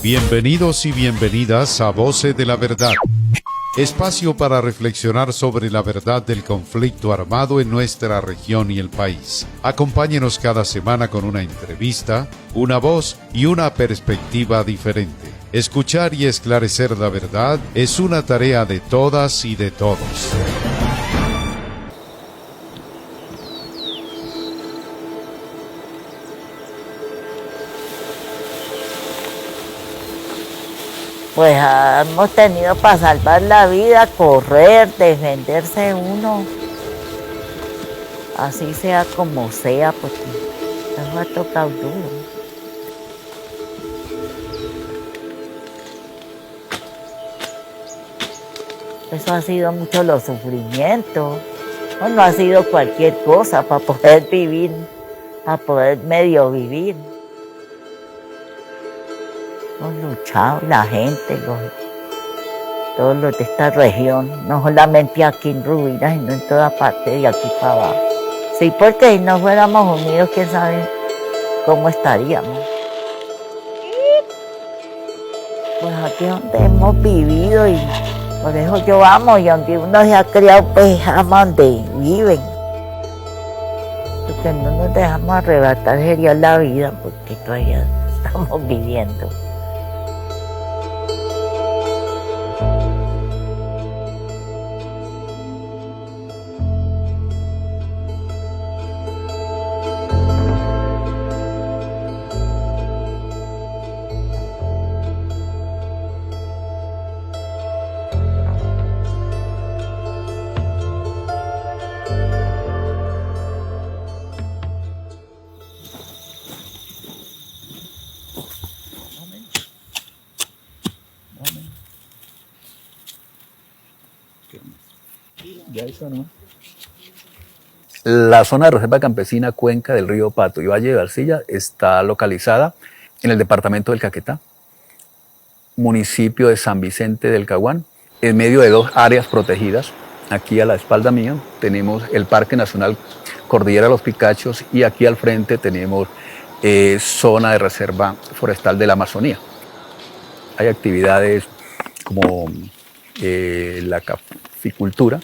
Bienvenidos y bienvenidas a Voces de la Verdad, espacio para reflexionar sobre la verdad del conflicto armado en nuestra región y el país. Acompáñenos cada semana con una entrevista, una voz y una perspectiva diferente. Escuchar y esclarecer la verdad es una tarea de todas y de todos. Pues hemos tenido para salvar la vida, correr, defenderse uno, así sea como sea, porque nos ha tocado duro. Eso ha sido mucho los sufrimientos, no ha sido cualquier cosa para poder vivir, para poder medio vivir. Hemos luchado, la gente, todos los de esta región, no solamente aquí en Rubira, sino en toda parte de aquí para abajo. Sí, porque si no fuéramos unidos, quién sabe cómo estaríamos. Pues aquí es donde hemos vivido y por eso yo amo, y donde uno se ha criado, pues ama donde viven. Lo que no nos dejamos arrebatar sería la vida, porque todavía estamos viviendo. La zona de reserva campesina Cuenca del Río Pato y Valle de Barcilla está localizada en el departamento del Caquetá, municipio de San Vicente del Caguán, en medio de dos áreas protegidas. Aquí a la espalda mía tenemos el Parque Nacional Cordillera de los Picachos y aquí al frente tenemos zona de reserva forestal de la Amazonía. Hay actividades como la caficultura,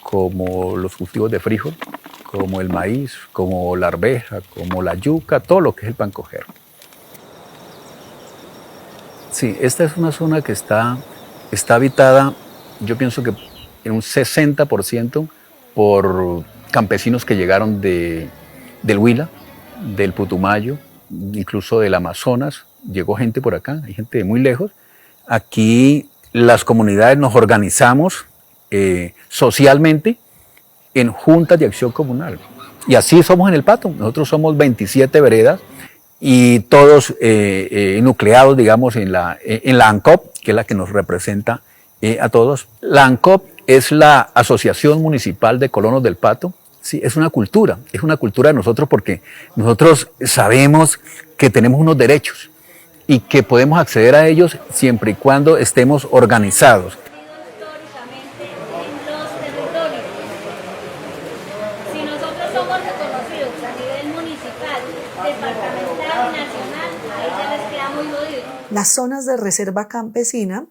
como los cultivos de frijol, como el maíz, como la arveja, como la yuca, todo lo que es el pancojero. Sí, esta es una zona que está habitada, yo pienso que en un 60% por campesinos que llegaron del Huila, del Putumayo, incluso del Amazonas. Llegó gente por acá, hay gente de muy lejos. Aquí las comunidades nos organizamos socialmente en juntas de acción comunal. Y así somos en el Pato. Nosotros somos 27 veredas y todos nucleados, digamos, en la ANCOP, que es la que nos representa a todos. La ANCOP es la Asociación Municipal de Colonos del Pato. Sí, es una cultura de nosotros, porque nosotros sabemos que tenemos unos derechos y que podemos acceder a ellos siempre y cuando estemos organizados. Las zonas de reserva campesina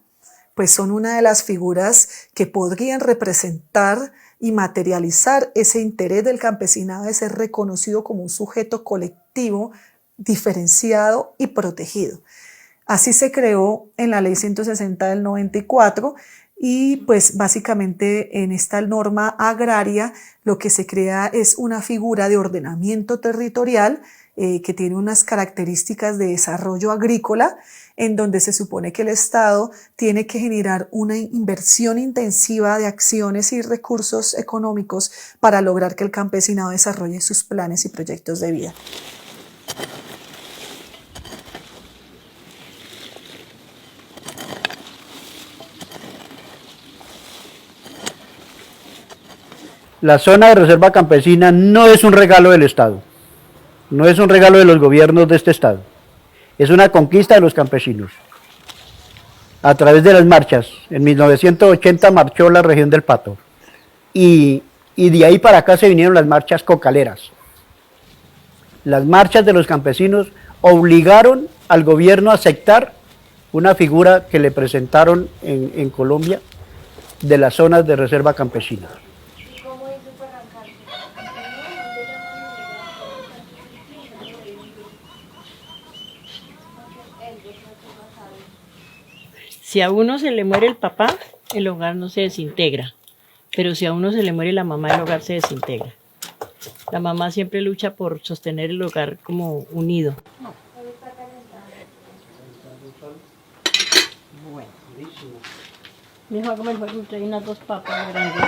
pues son una de las figuras que podrían representar y materializar ese interés del campesinado de ser reconocido como un sujeto colectivo, diferenciado y protegido. Así se creó en la Ley 160 del 94 y pues básicamente en esta norma agraria lo que se crea es una figura de ordenamiento territorial que tiene unas características de desarrollo agrícola, en donde se supone que el Estado tiene que generar una inversión intensiva de acciones y recursos económicos para lograr que el campesinado desarrolle sus planes y proyectos de vida. La zona de reserva campesina no es un regalo del Estado, no es un regalo de los gobiernos de este Estado, es una conquista de los campesinos. A través de las marchas, en 1980 marchó la región del Pato y de ahí para acá se vinieron las marchas cocaleras. Las marchas de los campesinos obligaron al gobierno a aceptar una figura que le presentaron en Colombia de las zonas de reserva campesina. Si a uno se le muere el papá, el hogar no se desintegra, pero si a uno se le muere la mamá, el hogar se desintegra. La mamá siempre lucha por sostener el hogar como unido. Bueno, mi hijo me fue a traer unas 2 papas grandes.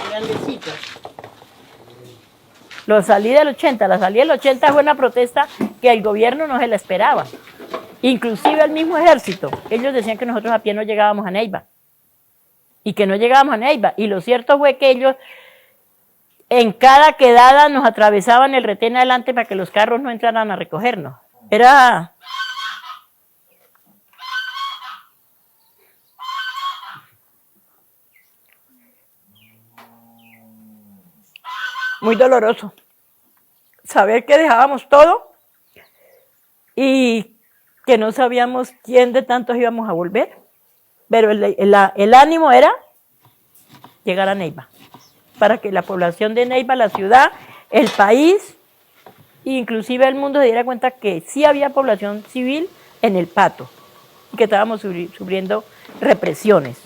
Grandecitos. La salida del 80 fue una protesta que el gobierno no se la esperaba. Inclusive el mismo ejército, ellos decían que nosotros a pie no llegábamos a Neiva. Y que no llegábamos a Neiva. Y lo cierto fue que ellos en cada quedada nos atravesaban el retén adelante para que los carros no entraran a recogernos. Era muy doloroso saber que dejábamos todo y que no sabíamos quién de tantos íbamos a volver, pero el ánimo era llegar a Neiva, para que la población de Neiva, la ciudad, el país, inclusive el mundo se diera cuenta que sí había población civil en el Pato, y que estábamos sufriendo represiones,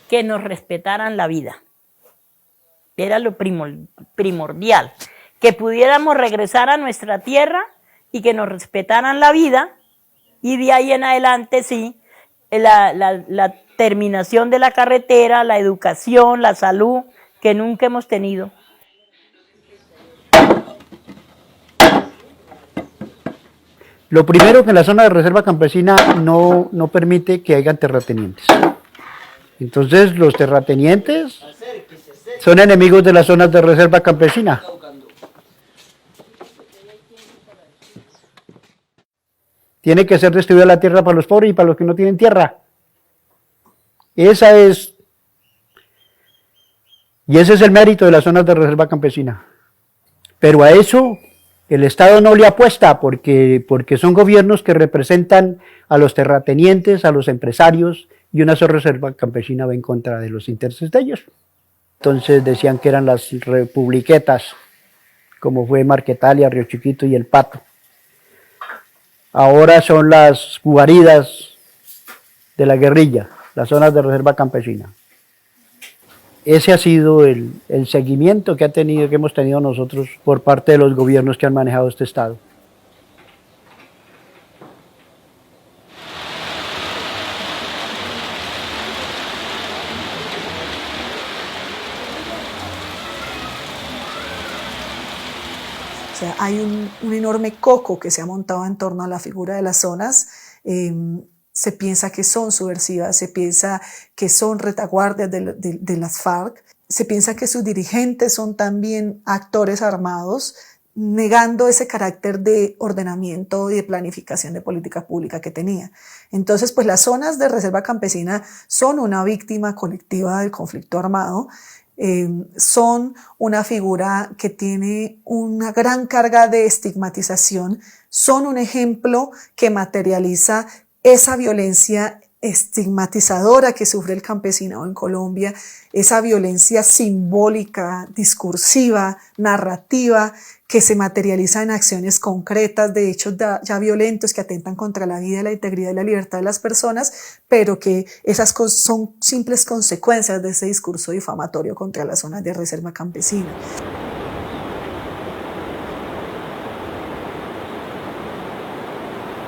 que nos respetaran la vida, era lo primordial, que pudiéramos regresar a nuestra tierra y que nos respetaran la vida, y de ahí en adelante sí, la terminación de la carretera, la educación, la salud, que nunca hemos tenido. Lo primero, que en la zona de reserva campesina no permite que hayan terratenientes. Entonces los terratenientes son enemigos de las zonas de reserva campesina. Tiene que ser distribuida la tierra para los pobres y para los que no tienen tierra. Y ese es el mérito de las zonas de reserva campesina. Pero a eso el Estado no le apuesta porque son gobiernos que representan a los terratenientes, a los empresarios, y una sola reserva campesina va en contra de los intereses de ellos. Entonces decían que eran las republiquetas, como fue Marquetalia, Río Chiquito y El Pato. Ahora son las guaridas de la guerrilla, las zonas de reserva campesina. Ese ha sido el seguimiento que hemos tenido nosotros por parte de los gobiernos que han manejado este estado. O sea, hay un enorme coco que se ha montado en torno a la figura de las zonas. Se piensa que son subversivas, se piensa que son retaguardias de las FARC, se piensa que sus dirigentes son también actores armados, negando ese carácter de ordenamiento y de planificación de política pública que tenía. Entonces, pues las zonas de reserva campesina son una víctima colectiva del conflicto armado, son una figura que tiene una gran carga de estigmatización, son un ejemplo que materializa esa violencia estigmatizadora que sufre el campesinado en Colombia, esa violencia simbólica, discursiva, narrativa, que se materializa en acciones concretas, de hechos ya violentos que atentan contra la vida, la integridad y la libertad de las personas, pero que esas son simples consecuencias de ese discurso difamatorio contra las zonas de reserva campesina.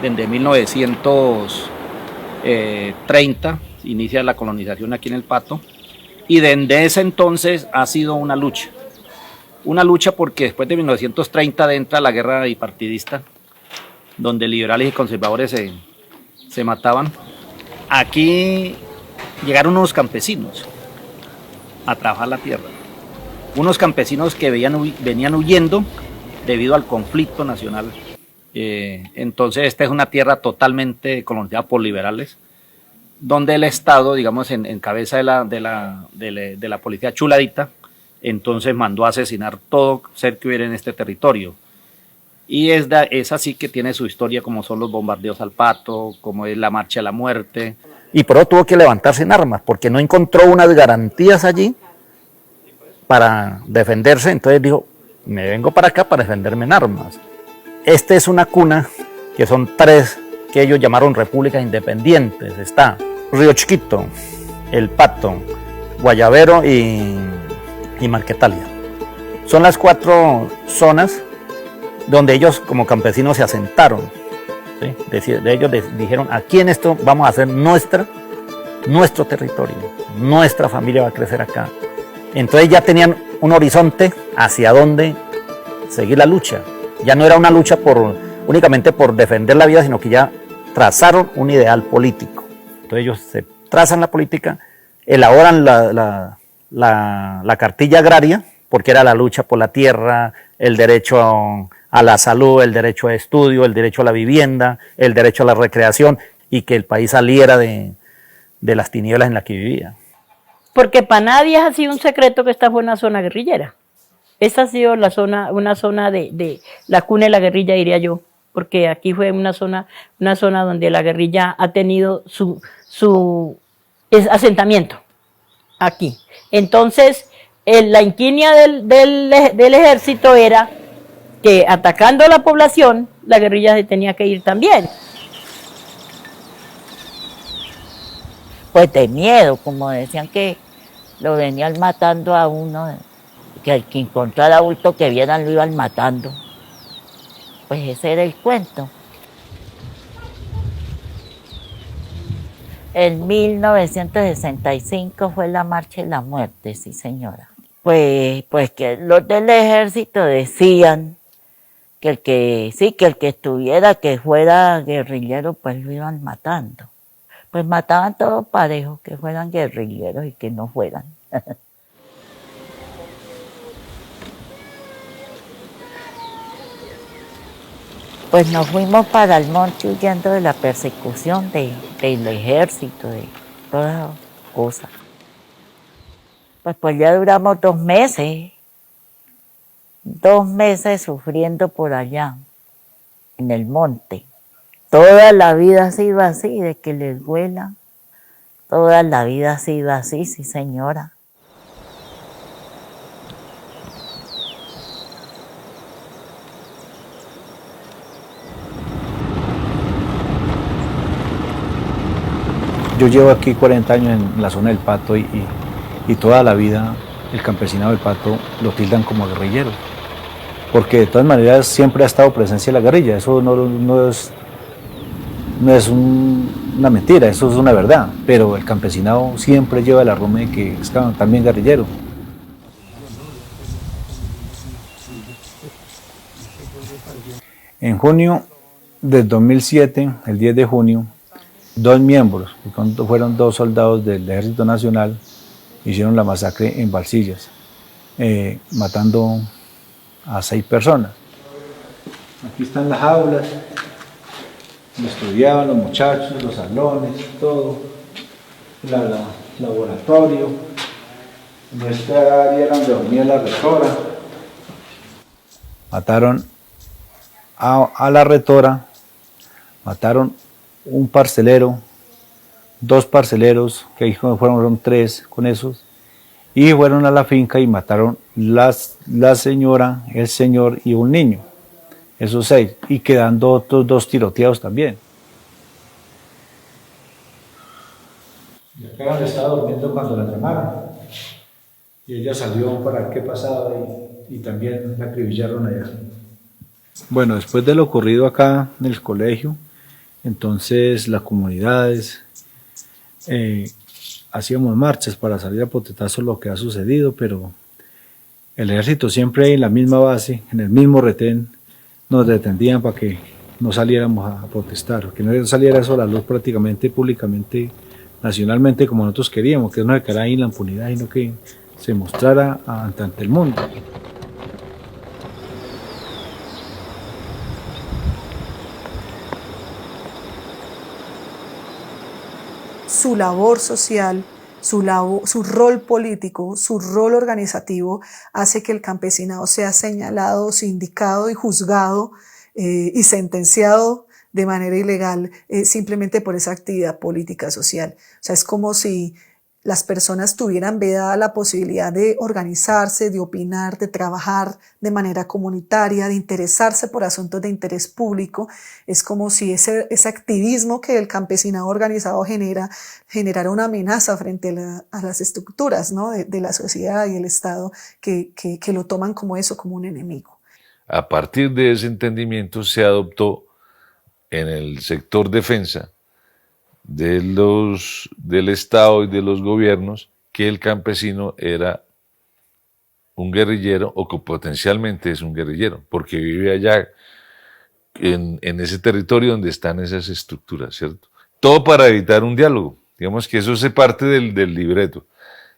Desde 1930 inicia la colonización aquí en El Pato, y desde ese entonces ha sido una lucha porque después de 1930 entra la guerra bipartidista, donde liberales y conservadores se mataban. Aquí llegaron unos campesinos a trabajar la tierra, unos campesinos que venían huyendo debido al conflicto nacional. Entonces esta es una tierra totalmente colonizada por liberales, donde el Estado, digamos, en cabeza de la policía chuladita, entonces mandó a asesinar todo ser que hubiera en este territorio. Y es así que tiene su historia, como son los bombardeos al Pato, como es la marcha a la muerte. Y por eso tuvo que levantarse en armas, porque no encontró unas garantías allí para defenderse, entonces dijo, me vengo para acá para defenderme en armas. Esta es una cuna, que son 3 que ellos llamaron repúblicas independientes. Está Río Chiquito, El Pato, Guayabero y Marquetalia. Son las 4 zonas donde ellos como campesinos se asentaron. ¿Sí? De ellos dijeron, aquí en esto vamos a hacer nuestro territorio, nuestra familia va a crecer acá. Entonces ya tenían un horizonte hacia dónde seguir la lucha. Ya no era una lucha únicamente por defender la vida, sino que ya trazaron un ideal político. Entonces ellos se trazan la política, elaboran la cartilla agraria, porque era la lucha por la tierra, el derecho a la salud, el derecho a estudio, el derecho a la vivienda, el derecho a la recreación, y que el país saliera de las tinieblas en las que vivía. Porque para nadie ha sido un secreto que esta fue una zona guerrillera. Esa ha sido una zona de la cuna de la guerrilla, diría yo, porque aquí fue una zona donde la guerrilla ha tenido su asentamiento, aquí. Entonces, la insignia del ejército era que atacando a la población, la guerrilla se tenía que ir también. Pues de miedo, como decían que lo venían matando a uno, que al que encontrara bulto que vieran lo iban matando. Pues ese era el cuento. En 1965 fue la Marcha de la Muerte, sí señora. Pues que los del ejército decían que el que estuviera, que fuera guerrillero, pues lo iban matando. Pues mataban todos parejos, que fueran guerrilleros y que no fueran. Pues nos fuimos para el monte huyendo de la persecución del ejército, de todas esas cosas. Pues ya duramos 2 meses. 2 meses sufriendo por allá, en el monte. Toda la vida ha sido así, de que les duela. Toda la vida ha sido así, sí señora. Yo llevo aquí 40 años en la zona del Pato y toda la vida el campesinado del Pato lo tildan como guerrillero, porque de todas maneras siempre ha estado presencia la guerrilla. Eso no es una mentira, eso es una verdad, pero el campesinado siempre lleva el arrume de que es también guerrillero. En junio del 2007, el 10 de junio, 2 miembros, que fueron 2 soldados del Ejército Nacional, hicieron la masacre en Balsillas, matando a 6 personas. Aquí están las aulas, donde estudiaban los muchachos, los salones, todo, el laboratorio, nuestra área era donde dormía la rectora. Mataron a la rectora, mataron un parcelero, 2 parceleros, que ahí fueron 3 con esos, y fueron a la finca y mataron la señora, el señor y un niño, esos 6, y quedando otros 2 tiroteados también. Y acá estaba durmiendo cuando la llamaron, y ella salió para ver qué pasaba y también la acribillaron allá. Bueno, después de lo ocurrido acá en el colegio, entonces las comunidades hacíamos marchas para salir a protestar sobre lo que ha sucedido, pero el ejército siempre en la misma base, en el mismo retén, nos detendían para que no saliéramos a protestar, que no saliera eso a la luz prácticamente, públicamente, nacionalmente, como nosotros queríamos, que no se quedara ahí en la impunidad, sino que se mostrara ante el mundo. Su labor social, su rol político, su rol organizativo hace que el campesinado sea señalado, sindicado y juzgado y sentenciado de manera ilegal simplemente por esa actividad política social. O sea, es como si las personas tuvieran vedada la posibilidad de organizarse, de opinar, de trabajar de manera comunitaria, de interesarse por asuntos de interés público. Es como si ese activismo que el campesinado organizado generara una amenaza frente a las estructuras, ¿no? de la sociedad y el Estado que lo toman como eso, como un enemigo. A partir de ese entendimiento se adoptó en el sector defensa del Estado y de los gobiernos que el campesino era un guerrillero o que potencialmente es un guerrillero, porque vive allá en ese territorio donde están esas estructuras, ¿cierto? Todo para evitar un diálogo. Digamos que eso es parte del libreto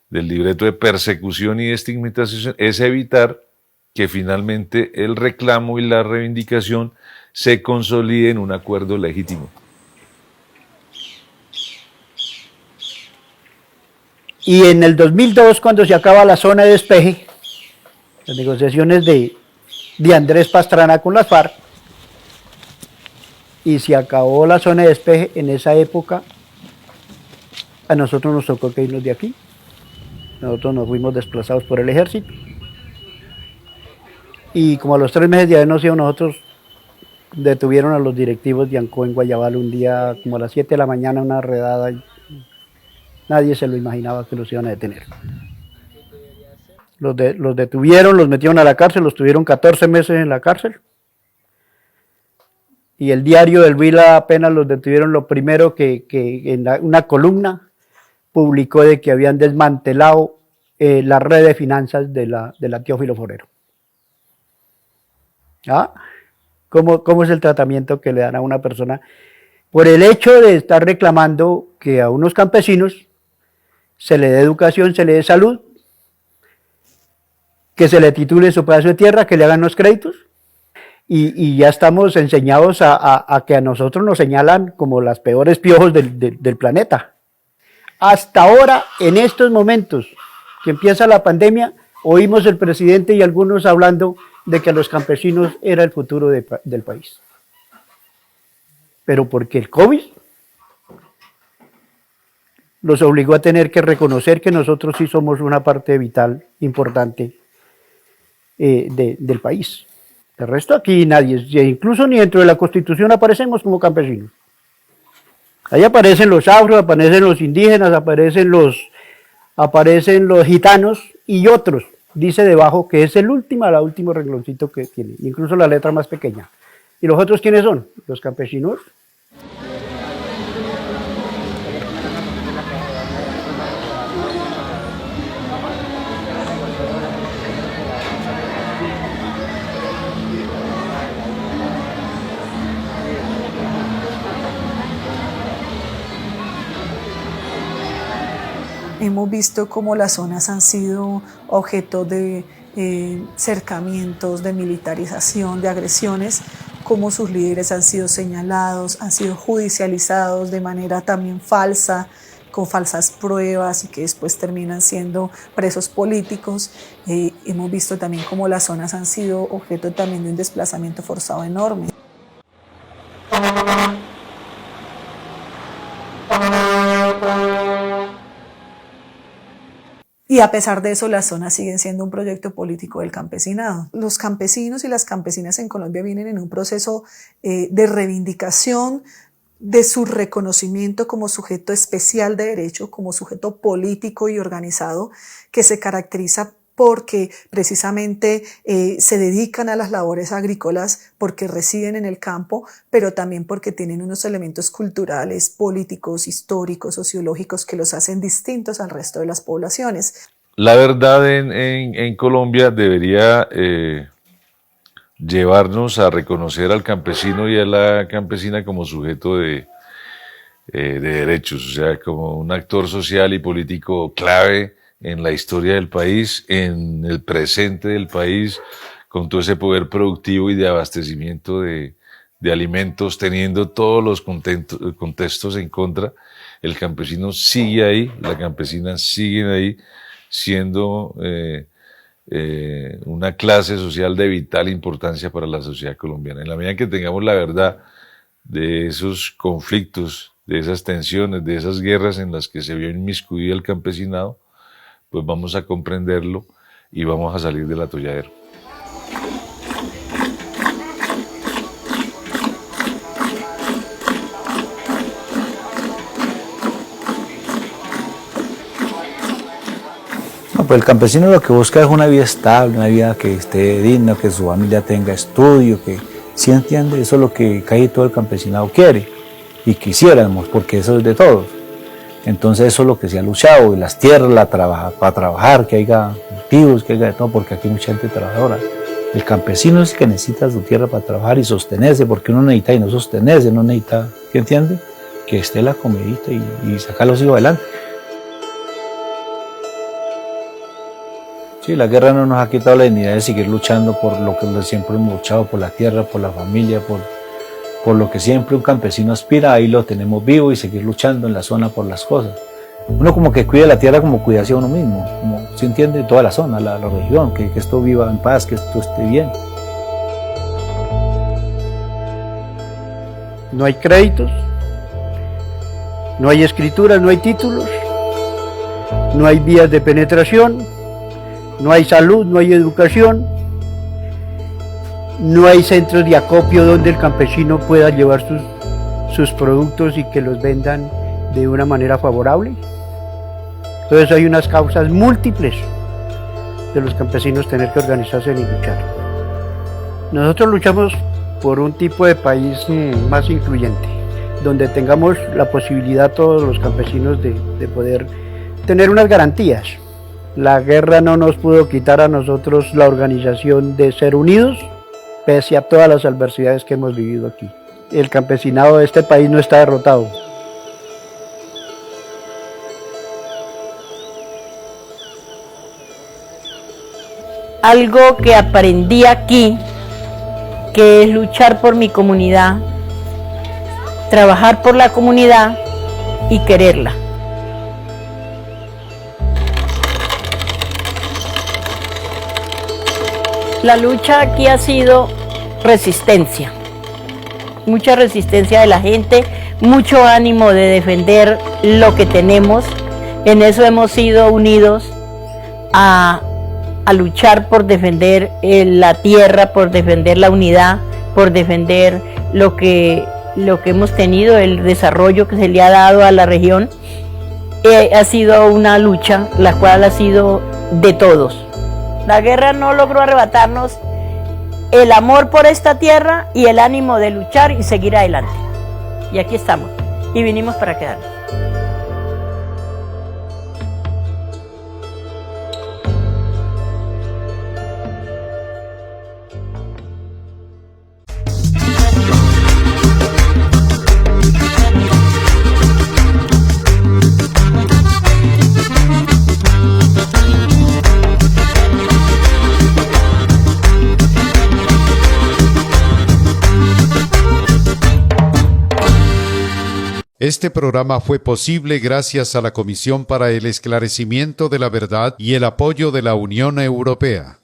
de persecución y estigmatización, es evitar que finalmente el reclamo y la reivindicación se consolide en un acuerdo legítimo. Y en el 2002, cuando se acaba la zona de despeje, las negociaciones de Andrés Pastrana con las FARC, y se acabó la zona de despeje, en esa época a nosotros nos tocó que irnos de aquí. Nosotros nos fuimos desplazados por el ejército. Y como a los 3 meses de habernos ido nosotros, detuvieron a los directivos de ANCO en Guayabal un día como a las 7 de la mañana, una redada. Y nadie se lo imaginaba que los iban a detener. Los detuvieron, los metieron a la cárcel, los tuvieron 14 meses en la cárcel. Y el diario del Huila apenas los detuvieron, lo primero que en una columna publicó de que habían desmantelado la red de finanzas de la Teófilo Forero. ¿Ah? ¿Cómo es el tratamiento que le dan a una persona por el hecho de estar reclamando que a unos campesinos se le dé educación, se le dé salud, que se le titule su pedazo de tierra, que le hagan los créditos? Y ya estamos enseñados a que a nosotros nos señalan como las peores piojos del planeta. Hasta ahora, en estos momentos que empieza la pandemia, oímos el presidente y algunos hablando de que los campesinos era el futuro del país. Pero porque el COVID los obligó a tener que reconocer que nosotros sí somos una parte vital, importante del país. El resto aquí nadie, incluso ni dentro de la Constitución aparecemos como campesinos. Ahí aparecen los afros, aparecen los indígenas, aparecen los gitanos y otros. Dice debajo que es el último rengloncito que tiene, incluso la letra más pequeña. ¿Y los otros quiénes son? Los campesinos. Hemos visto cómo las zonas han sido objeto de cercamientos, de militarización, de agresiones, cómo sus líderes han sido señalados, han sido judicializados de manera también falsa, con falsas pruebas y que después terminan siendo presos políticos. Hemos visto también cómo las zonas han sido objeto también de un desplazamiento forzado enorme. Y a pesar de eso, las zonas siguen siendo un proyecto político del campesinado. Los campesinos y las campesinas en Colombia vienen en un proceso de reivindicación de su reconocimiento como sujeto especial de derecho, como sujeto político y organizado, que se caracteriza porque precisamente se dedican a las labores agrícolas, porque residen en el campo, pero también porque tienen unos elementos culturales, políticos, históricos, sociológicos que los hacen distintos al resto de las poblaciones. La verdad en Colombia debería llevarnos a reconocer al campesino y a la campesina como sujeto de derechos, o sea, como un actor social y político clave en la historia del país, en el presente del país, con todo ese poder productivo y de abastecimiento de alimentos, teniendo todos los contextos en contra. El campesino sigue ahí, la campesina sigue ahí, siendo una clase social de vital importancia para la sociedad colombiana. En la medida que tengamos la verdad de esos conflictos, de esas tensiones, de esas guerras en las que se vio inmiscuido el campesinado, pues vamos a comprenderlo y vamos a salir del atolladero. No, pues el campesino lo que busca es una vida estable, una vida que esté digna, que su familia tenga estudio, que sí entiende, eso es lo que casi todo el campesinado quiere y quisiéramos, porque eso es de todos. Entonces eso es lo que se ha luchado, y las tierras para trabajar, que haya cultivos, que haya de todo, porque aquí hay mucha gente trabajadora. El campesino es el que necesita su tierra para trabajar y sostenerse, porque uno necesita y no sostenerse, uno necesita, ¿sí entiende? Que esté la comidita y sacar a los hijos adelante. Sí, la guerra no nos ha quitado la dignidad de seguir luchando por lo que siempre hemos luchado, por la tierra, por la familia, por lo que siempre un campesino aspira, ahí lo tenemos vivo y seguir luchando en la zona por las cosas. Uno como que cuida la tierra como cuidarse a uno mismo, como se entiende toda la zona, la región, que esto viva en paz, que esto esté bien. No hay créditos, no hay escrituras, no hay títulos, no hay vías de penetración, no hay salud, no hay educación, no hay centros de acopio donde el campesino pueda llevar sus productos y que los vendan de una manera favorable. Entonces hay unas causas múltiples de los campesinos tener que organizarse y luchar. Nosotros luchamos por un tipo de país más incluyente, donde tengamos la posibilidad todos los campesinos de poder tener unas garantías. La guerra no nos pudo quitar a nosotros la organización de ser unidos, pese a todas las adversidades que hemos vivido aquí. El campesinado de este país no está derrotado. Algo que aprendí aquí, que es luchar por mi comunidad, trabajar por la comunidad y quererla. La lucha aquí ha sido resistencia, mucha resistencia de la gente, mucho ánimo de defender lo que tenemos. En eso hemos sido unidos a luchar por defender la tierra, por defender la unidad, por defender lo que hemos tenido, el desarrollo que se le ha dado a la región. Ha sido una lucha, la cual ha sido de todos. La guerra no logró arrebatarnos el amor por esta tierra y el ánimo de luchar y seguir adelante. Y aquí estamos, y vinimos para quedarnos. Este programa fue posible gracias a la Comisión para el Esclarecimiento de la Verdad y el apoyo de la Unión Europea.